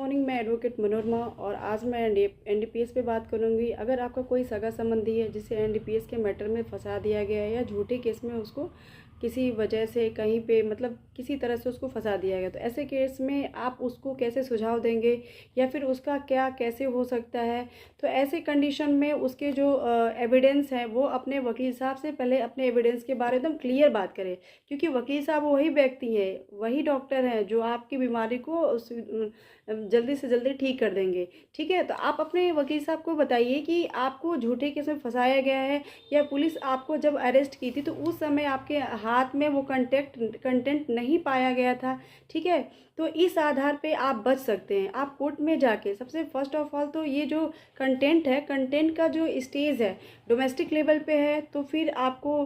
Morning, मैं advocate Manorama और आज मैं एनडीपीएस पे बात करूंगी। अगर आपका कोई सगा संबंधी है जिसे एनडीपीएस के मैटर में फंसा दिया गया है या झूठे केस में उसको किसी वजह से कहीं पे मतलब किसी तरह से उसको फंसा दिया गया, तो ऐसे केस में आप उसको कैसे सुझाव देंगे या फिर उसका क्या कैसे हो सकता है। तो ऐसे कंडीशन में उसके जो एविडेंस है वो अपने वकील साहब से पहले अपने एविडेंस के बारे में एकदम क्लियर बात करें, क्योंकि वकील साहब वही व्यक्ति है, वही डॉक्टर हैं जो आपकी बीमारी को जल्दी से जल्दी ठीक कर देंगे। ठीक है, तो आप अपने वकील साहब को बताइए कि आपको झूठे केस में फंसाया गया है या पुलिस आपको जब अरेस्ट की थी तो उस समय आपके हाथ में वो कंटेंट नहीं पाया गया था। ठीक है, तो इस आधार पे आप बच सकते हैं। आप कोर्ट में जाके सबसे फर्स्ट ऑफ ऑल तो ये जो कंटेंट है, कंटेंट का जो स्टेज है डोमेस्टिक लेवल पे है, तो फिर आपको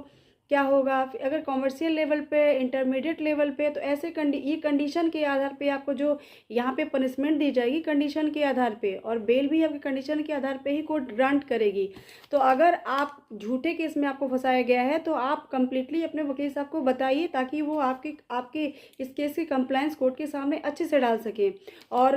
क्या होगा, अगर कॉमर्शियल लेवल पे, इंटरमीडिएट लेवल पे, तो ऐसे ये कंडीशन के आधार पे आपको जो यहाँ पे पनिशमेंट दी जाएगी कंडीशन के आधार पे, और बेल भी आपके कंडीशन के आधार पे ही कोर्ट ग्रांट करेगी। तो अगर आप झूठे केस में आपको फंसाया गया है तो आप कंप्लीटली अपने वकील साहब को बताइए, ताकि वो आपके आपके इस केस की कंप्लायंस कोर्ट के सामने अच्छे से डाल सकें। और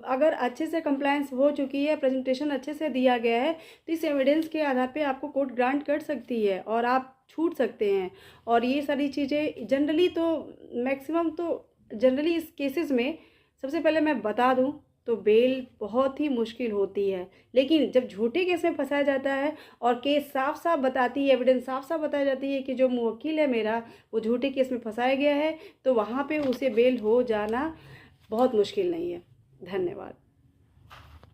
अगर अच्छे से कंप्लायंस हो चुकी है, प्रेजेंटेशन अच्छे से दिया गया है, तो इस एविडेंस के आधार पे आपको कोर्ट ग्रांट कर सकती है और आप छूट सकते हैं। और ये सारी चीज़ें जनरली तो मैक्सिमम तो जनरली इस केसेस में सबसे पहले मैं बता दूं तो बेल बहुत ही मुश्किल होती है। लेकिन जब झूठे केस में फंसाया जाता है और केस साफ साफ बताती है, एविडेंस साफ साफ बताई जाती है कि जो मुवक्किल है मेरा वो झूठे केस में फंसाया गया है, तो वहाँ पे उसे बेल हो जाना बहुत मुश्किल नहीं है। धन्यवाद।